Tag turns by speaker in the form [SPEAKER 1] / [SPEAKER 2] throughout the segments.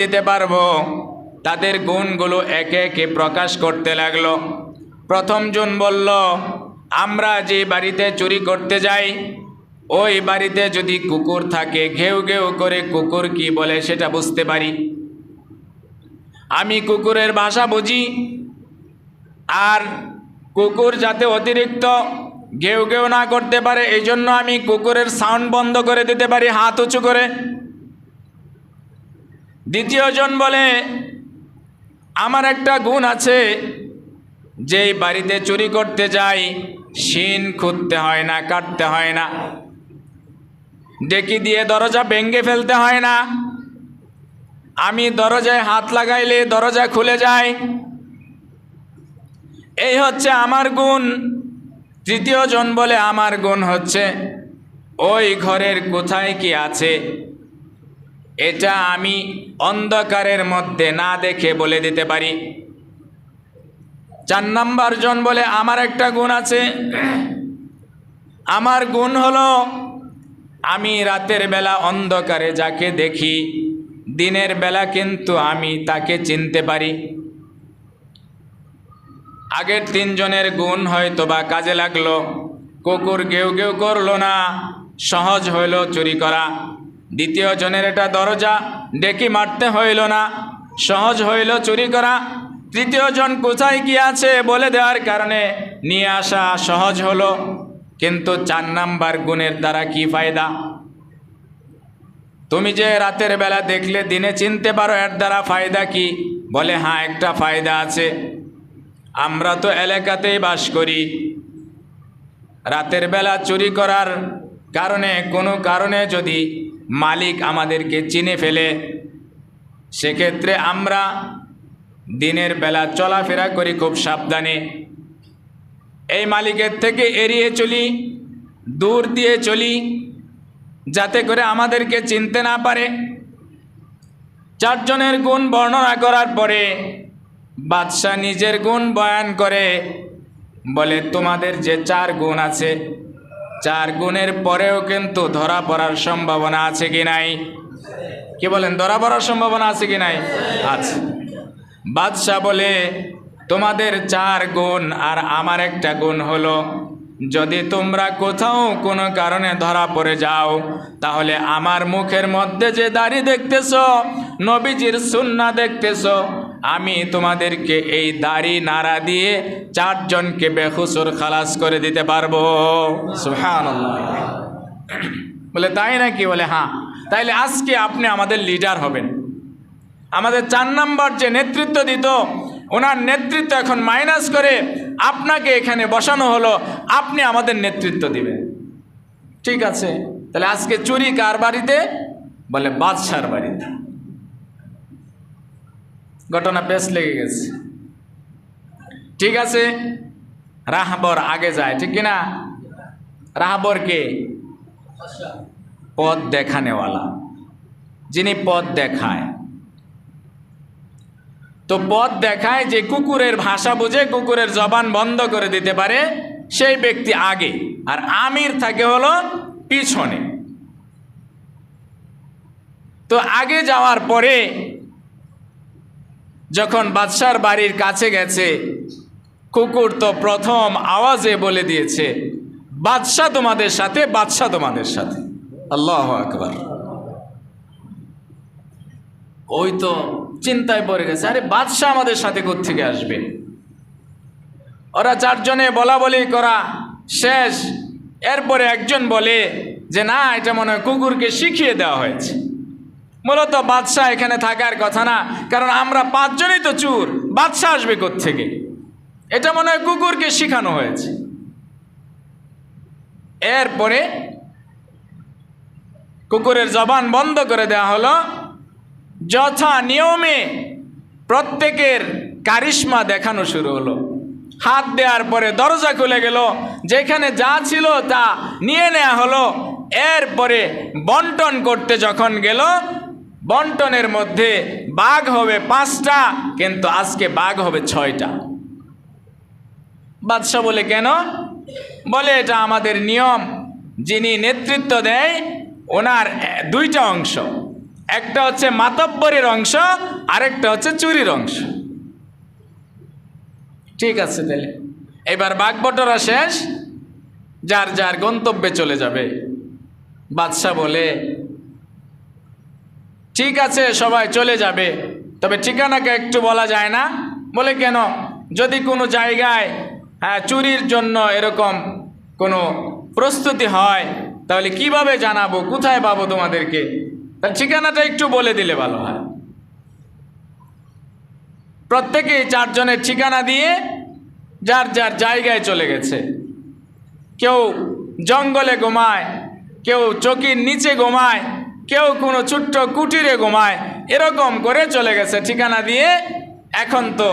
[SPEAKER 1] দিতে পারবো। তাদের গুণগুলো একে একে প্রকাশ করতে লাগলো। প্রথম জন বলল, আমরা যে বাড়িতে চুরি করতে যাই ওই বাড়িতে যদি কুকুর থাকে, ঘেউ ঘেউ করে কুকুর কি বলে সেটা বুঝতে পারি। আমি কুকুরের ভাষা বুঝি, আর কুকুর যাতে অতিরিক্ত ঘেউ ঘেউ না করতে পারে এই জন্য আমি কুকুরের সাউন্ড বন্ধ করে দিতে পারি হাত উঁচু করে। দ্বিতীয় জন বলে, আমার একটা গুণ আছে, যেই বাড়িতে চুরি করতে যাই শিন খুঁড়তে হয় না, কাটতে হয় না, ডেকি দিয়ে দরজা ভেঙে ফেলতে হয় না, আমি দরজায় হাত লাগাইলে দরজা খুলে যায়। এই হচ্ছে আমার গুণ। তৃতীয় জন বলে, আমার গুণ হচ্ছে ওই ঘরের কোথায় কি আছে এটা আমি অন্ধকারের মধ্যে না দেখে বলে দিতে পারি। 4 নম্বর জন বলে, আমার একটা গুণ আছে, আমার গুণ হলো আমি রাতের বেলা অন্ধকারে যাকে দেখি দিনের বেলা কিন্তু আমি তাকে চিনতে পারি। আগের 3 জনের গুণ হয়তো বা কাজে লাগলো, কুকুর ঘেউ ঘেউ করলো না, সহজ হইল চুরি করা। দ্বিতীয় জনের এটা দরজা ডেকে মারতে হইল না, সহজ হইল চুরি করা। তৃতীয় জন কোথায় কি আছে বলে দেওয়ার কারণে নিয়ে আসা সহজ হলো। কিন্তু 4 নাম্বার গুণের দ্বারা কি ফায়দা? তুমি যে রাতের বেলা দেখলে দিনে চিনতে পারো, এর দ্বারা ফায়দা কি? বলে, হ্যাঁ একটা ফায়দা আছে। আমরা তো এলাকাতেই বাস করি, রাতের বেলা চুরি করার কারণে কোনো কারণে যদি মালিক আমাদেরকে চিনে ফেলে, সেক্ষেত্রে আমরা দিনের বেলা চলাফেরা করি খুব সাবধানে, এই মালিকের থেকে এড়িয়ে চলি, দূর দিয়ে চলি, যাতে করে আমাদেরকে চিনতে না পারে। 4 জনের গুণ বর্ণনা করার পরে বাদশাহ নিজের গুণ বয়ান করে বলে, তোমাদের যে 4 গুণ আছে, 4 গুণের পরেও কিন্তু ধরা পড়ার সম্ভাবনা আছে কি নাই? কি বলেন, ধরা পড়ার সম্ভাবনা আছে কি নাই? আছে। বাদশাহ বলে, তোমাদের 4 গুণ আর আমার একটা গুণ হলো, যদি তোমরা কোথাও কোনো কারণে ধরা পড়ে যাও, তাহলে আমার মুখের মধ্যে যে দাড়ি দেখতেছ, নবীজির সুন্নাহ দেখতেছ, আমি তোমাদেরকে এই দাড়ি নাড়া দিয়ে 4 জনকে বেখুসুর খালাস করে দিতে পারবো। সুবহানাল্লাহ। বলে, তাই নাকি? বলে, হ্যাঁ। তাইলে আজকে আপনি আমাদের লিডার হবেন। আমাদের 4 নাম্বার যে নেতৃত্ব দিত, ওনার নেতৃত্ব এখন মাইনাস করে আপনাকে এখানে বসানো হলো, আপনি আমাদের নেতৃত্ব দিবেন। ঠিক আছে, তাহলে আজকে চুরি কার বাড়িতে? বলে, বাদশার বাড়িতে। ঘটনা পেশ লেগে গেছে। ঠিক আছে, রাহবর আগে যায়, ঠিক কিনা? রাহবর কে? পথ দেখানেওয়ালা, যিনি পথ দেখায়। তো পথ দেখায় যে কুকুরের ভাষা বুঝে, কুকুরের জবান বন্ধ করে দিতে পারে, সেই ব্যক্তি আগে, আর আমির থাকে হলো পিছনে। তো আগে যাওয়ার পরে যখন বাদশার বাড়ির কাছে গেছে, কুকুর তো প্রথম আওয়াজে বলে দিয়েছে, বাদশাহ তোমাদের সাথে, বাদশাহ তোমাদের সাথে। আল্লাহু আকবার। ওই তো চিন্তায় পড়ে গেছে, আরে বাদশাহ আমাদের সাথে কোত্থেকে আসবে? ওরা 4 জনে বলা বলি করা শেষ। এরপরে একজন বলে যে, না, এটা মনে হয় কুকুরকে শিখিয়ে দেওয়া হয়েছে। মূলত বাদশাহ এখানে থাকার কথা না, কারণ আমরা 5 জনই তো চোর, বাদশাহ আসবে কোত্থেকে? এটা মনে হয় কুকুরকে শিখানো হয়েছে। এরপরে কুকুরের জবান বন্ধ করে দেওয়া হলো। যথা নিয়মে প্রত্যেকের কারিশমা দেখানো শুরু হলো। হাত দেওয়ার পরে দরজা খুলে গেল, যেখানে যা ছিল তা নিয়ে নেওয়া হলো। এরপরে বন্টন করতে যখন গেল, বন্টনের মধ্যে বাঘ হবে 5টা, কিন্তু আজকে বাঘ হবে 6টা। বাদশাহ বলে, কেন? বলে, এটা আমাদের নিয়ম। যিনি নেতৃত্ব দেয় ওনার 2টা অংশ, একটা হচ্ছে মাতব্বরের অংশ, আরেকটা হচ্ছে চুরির অংশ। ঠিক আছে, তাহলে এবার বাগবটরা শেষ, যার যার গন্তব্যে চলে যাবে। বাদশা বলে ঠিক আছে সবাই চলে যাবে, তবে ঠিকানাকে একটু বলা যায় না। বলে কেন? যদি কোনো জায়গায় চুরির জন্য এরকম কোনো প্রস্তুতি হয় তাহলে কিভাবে জানাবো, কোথায় পাবো তোমাদেরকে? তার ঠিকানাটা একটু বলে দিলে ভালো হয়। প্রত্যেকেই চারজনের ঠিকানা দিয়ে যার যার জায়গায় চলে গেছে। কেউ জঙ্গলে ঘুমায়, কেউ চকির নিচে ঘুমায়, কেউ কোনো ছোট্ট কুটিরে ঘুমায়, এরকম করে চলে গেছে ঠিকানা দিয়ে। এখন তো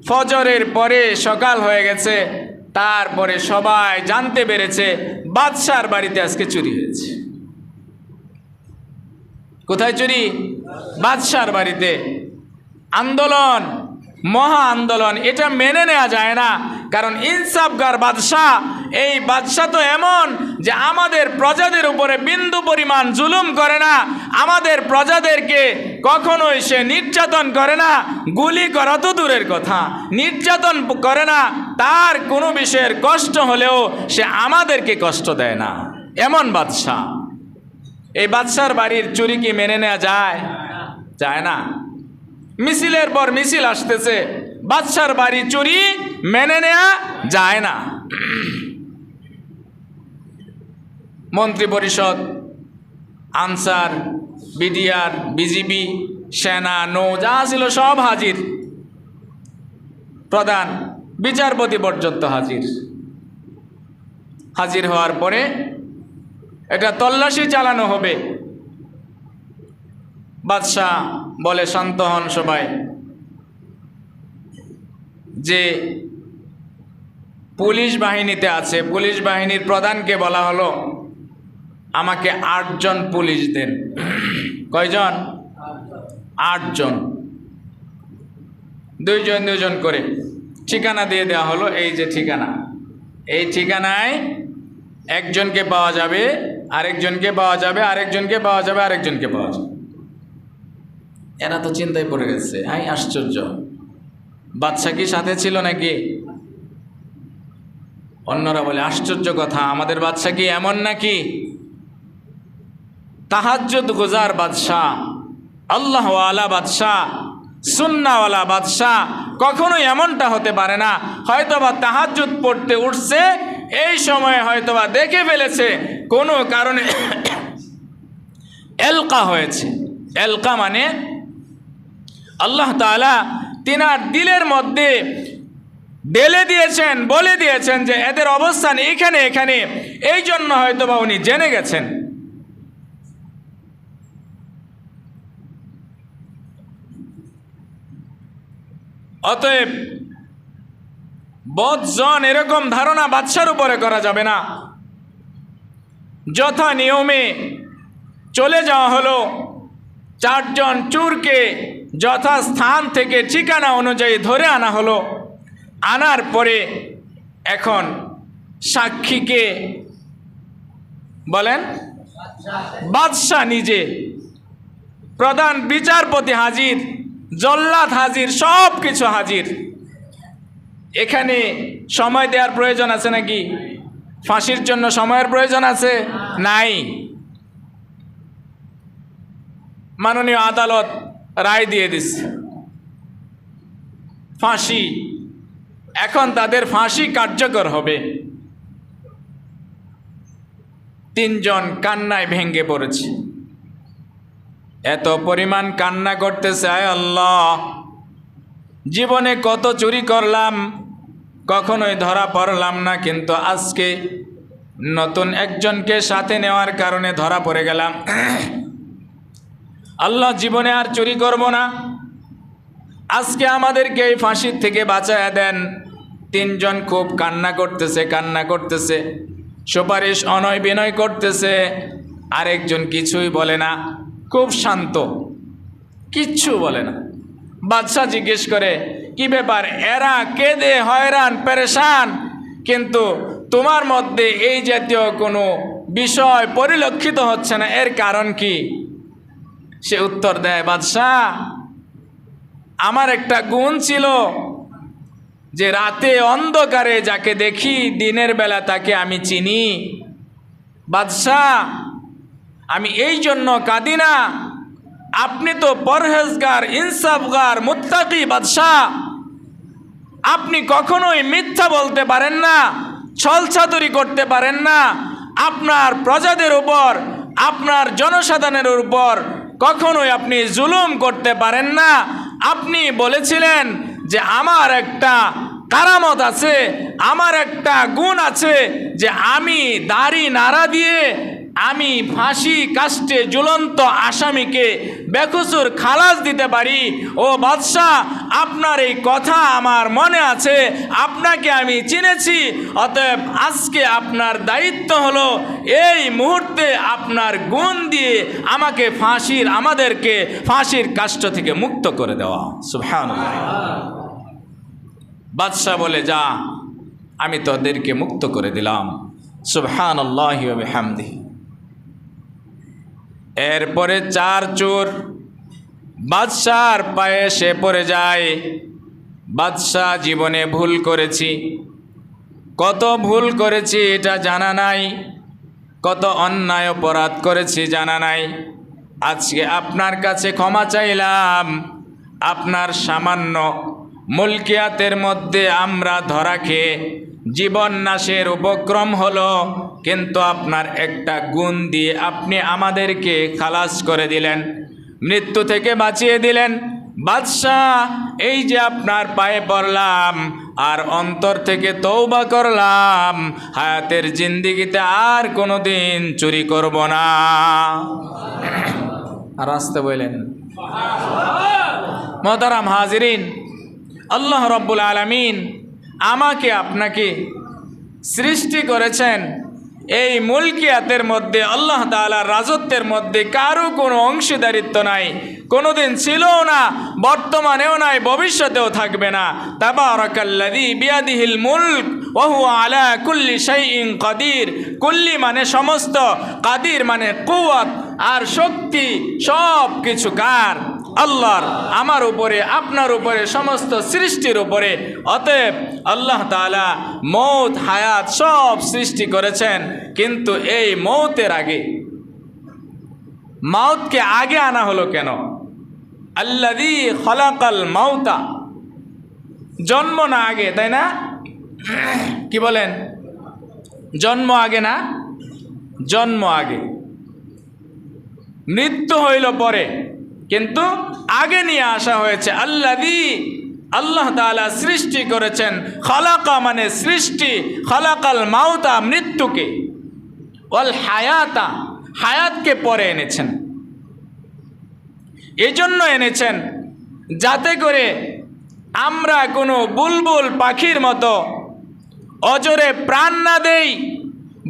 [SPEAKER 1] ফজরের পরে সকাল হয়ে গেছে, তারপরে সবাই জানতে পেরেছে বাদশার বাড়িতে আজকে চুরি হয়েছে। কোথায় চুরি? বাদশার বাড়িতে। আন্দোলন, মহা আন্দোলন। এটা মেনে নেওয়া যায় না, কারণ ইনসাফগার বাদশাহ, এই বাদশাহ তো এমন যে আমাদের প্রজাদের উপরে বিন্দু পরিমাণ জুলুম করে না, আমাদের প্রজাদেরকে কখনোই সে নির্যাতন করে না। গুলি করা তো দূরের কথা, নির্যাতন করে না। তার কোনো বিষয়ের কষ্ট হলেও সে আমাদেরকে কষ্ট দেয় না, এমন বাদশাহ। এই বাদশার বাড়ির চুরি কি মেনে নেওয়া যায়? যায় না। মিছিলের পর মিছিল আসতেছে, বাদশার বাড়ি চুরি মেনে নেওয়া যায় না। মন্ত্রী পরিষদ, আনসার, বিডিআর, বিজিবি, সেনা, নৌ যা ছিল সব হাজির। প্রধান বিচারপতি পর্যন্ত হাজির। হাজির হওয়ার পরে এটা তল্লাশি চালানো হবে। বাদশাহ বলে শান্ত হন সবাই, যে পুলিশ বাহিনীতে আছে, পুলিশ বাহিনীর প্রধানকে বলা হলো আমাকে 8 জন পুলিশ দেন। কয়জন? 8 জন। 2 জন 2 জন করে ঠিকানা দিয়ে দেওয়া হলো। এই যে ঠিকানা, এই ঠিকানায় একজনকে পাওয়া যাবে, আরেকজনকে পাওয়া যাবে, আরেকজনকে পাওয়া যাবে, আরেকজনকে পাওয়া যাবে। এরা তো চিন্তায় পড়ে গেছে, হাই আশ্চর্য, বাদশা কি সাথে ছিল নাকি? অন্যরা বলে আশ্চর্য কথা, আমাদের বাদশা কি এমন নাকি? তাহাজ্জুদ গুজার বাদশাহ, আল্লাহওয়ালা বাদশাহ, সুন্নাওয়ালা বাদশাহ, কখনোই এমনটা হতে পারে না। হয়তোবা তাহাজ্জুদ পড়তে উঠছে, এই সময়ে হয়তোবা দেখে ফেলেছে কোনো কারণে এলকা হয়েছে। এলকা মানে আল্লাহ তাআলা তিনার দিলের মধ্যে ঢেলে দিয়েছেন, বলে দিয়েছেন যে এদের অবস্থান এখানে এখানে, এই জন্য হয়তোবা উনি জেনে গেছেন। অতএব বদজন এরকম ধারণা বাদশার উপরে করা যাবে না। যথা নিয়মে চলে যাওয়া হলো, 4 জন চোরকে যথাস্থান থেকে ঠিকানা অনুযায়ী ধরে আনা হলো। আনার পরে এখন সাক্ষীকে বলেন বাদশা নিজে, প্রধান বিচারপতি হাজির, জল্লাদ হাজির, সব কিছু হাজির। এখানে সময় দেওয়ার প্রয়োজন আছে নাকি? ফাঁসির জন্য সময়ের প্রয়োজন আছে? নাই। মাননীয় আদালত রায় দিয়ে দিচ্ছে ফাঁসি। এখন তাদের ফাঁসি কার্যকর হবে। 3 জন কান্নায় ভেঙে পড়েছে। এত পরিমাণ কান্না করতেছে, আয় আল্লাহ, জীবনে কত চুরি করলাম, কখনোই ধরা পড়লাম না, কিন্তু আজকে নতুন একজনকে সাথে নেওয়ার কারণে ধরা পড়ে গেলাম। আল্লাহ, জীবনে আর চুরি করব না, আজকে আমাদেরকে এই ফাঁসির থেকে বাঁচায়া দেন। 3 জন খুব কান্না করতেছে, কান্না করতেছে, সুপারিশ অনয় বিনয় করতেছে। আরেকজন কিছুই বলে না, খুব শান্ত, কিচ্ছু বলে না। বাদশা জিজ্ঞেস করে, কি ব্যাপার? এরা কেঁদে হয়রান পেরেশান, কিন্তু তোমার মধ্যে এই জাতীয় কোনো বিষয় পরিলক্ষিত হচ্ছে না, এর কারণ কি? সে উত্তর দেয়, বাদশাহ, আমার একটা গুণ ছিল যে রাতে অন্ধকারে যাকে দেখি দিনের বেলা তাকে আমি চিনি। বাদশাহ, আমি এই জন্য কাঁদি না, আপনি তো পরহেজগার, ইনসাফগার, মুত্তাকি বাদশাহ, আপনি কখনোই মিথ্যা বলতে পারেন না, ছলছাতুরি করতে পারেন না, আপনার প্রজাদের উপর, আপনার জনসাধারণের উপর কখনোই আপনি জুলুম করতে পারেন না। আপনি বলেছিলেন যে আমার একটা কারামত আছে, আমার একটা গুণ আছে যে আমি দাড়ি নাড়া দিয়ে আমি ফাঁসি কাস্টে ঝুলন্ত আসামিকে বেকসুর খালাস দিতে পারি। ও বাদশাহ, আপনার এই কথা আমার মনে আছে, আপনাকে আমি চিনেছি, অতএব আজকে আপনার দায়িত্ব হলো এই মুহূর্তে আপনার গুণ দিয়ে আমাকে আমাদেরকে ফাঁসির কাষ্ট থেকে মুক্ত করে দেওয়া। সুবহানাল্লাহ। বাদশাহ বলে, যা, আমি তোদেরকে মুক্ত করে দিলাম। সুবহানাল্লাহি ওয়া বিহামদিহি। এরপরে 4 চোর বাদশার পায়ে সে পড়ে যায়। বাদশাহ, জীবনে ভুল করেছি, কত ভুল করেছি এটা জানা নাই, কত অন্যায় অপরাধ করেছি জানা নাই। আজকে আপনার কাছে ক্ষমা চাইলাম। আপনার সামান্য মুলকিয়াতের মধ্যে আমরা ধরা খেয়ে জীবন নাশের উপক্রম হলো, কিন্তু আপনার একটা গুণ দিয়ে আপনি আমাদেরকে খালাস করে দিলেন, মৃত্যু থেকে বাঁচিয়ে দিলেন। বাদশাহ, এই যে আপনার পায়ে পড়লাম আর অন্তর থেকে তওবা করলাম, হায়াতের জিন্দেগিতে আর কোনোদিন চুরি করব না। আর আসতে বললেন। মোহতারাম হাজিরিন, আল্লাহ রাব্বুল আলামিন আমাকে আপনাকে সৃষ্টি করেছেন এই মুলকিয়াতের মধ্যে, আল্লাহ তাআলার রাজত্বের মধ্যে কারো কোনো অংশীদারিত্ব নাই, কোনোদিন ছিলও না, বর্তমানেও নাই, ভবিষ্যতেও থাকবে না। তাবারাকাল্লাযী বিয়াদিহিল মুলক ওয়া হুয়া আলা কুল্লি শাইইন কাদির। কুল্লি মানে সমস্ত, কাদির মানে কুওয়াত আর শক্তি, সব কিছু কার? আল্লাহর। আমার উপরে, আপনার উপরে, সমস্ত সৃষ্টির উপরে। অতএব আল্লাহ তাআলা মৌত, হায়াত সব সৃষ্টি করেছেন, কিন্তু এই মৌতের আগে, মাউতকে আগে আনা হলো কেন? আল্লাযী খলাকাল মাউতা, জন্ম না আগে, তাই না? কি বলেন? জন্ম আগে না? জন্ম আগে, মৃত্যু হইল পরে, কিন্তু আগে নিয়ে আসা হয়েছে। আল্লাযী, আল্লাহ তাআলা সৃষ্টি করেছেন। খলাকা মানে সৃষ্টি, খলাকাল মাউতা মৃত্যুকে, ওয়াল হায়াতা হায়াতকে পরে এনেছেন। এজন্য এনেছেন যাতে করে আমরা কোনো বুলবুল পাখির মতো অজরে প্রাণ না দেই,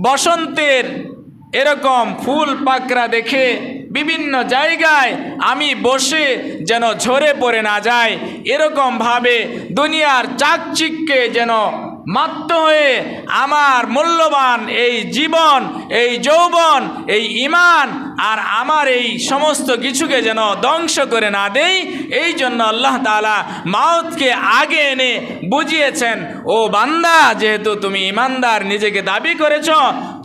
[SPEAKER 1] বসন্তের এরকম ফুল পাকড়া দেখে বিভিন্ন জায়গায় আমি বসে যেন ঝরে পড়ে না যায়, এরকমভাবে দুনিয়ার চাকচিক্যে যেন মাত্ত হয়ে আমার মূল্যবান এই জীবন, এই যৌবন, এই ঈমান আর আমার এই সমস্ত কিছুকে যেন ধ্বংস করে না দেই, এই জন্য আল্লাহ তাআলা মাউতকে আগে এনে বুঝিয়েছেন, ও বান্দা, যেহেতু তুমি ঈমানদার নিজেকে দাবি করেছ,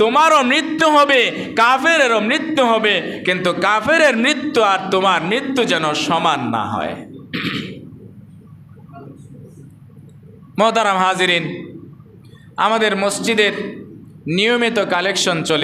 [SPEAKER 1] তোমারও মৃত্যু হবে, কাফেরেরও মৃত্যু হবে, কিন্তু কাফেরের মৃত্যু আর তোমার মৃত্যু যেন সমান না হয়। মোহতারাম হাজিরিন, আমাদের মসজিদের নিয়মিত কালেকশন চলে।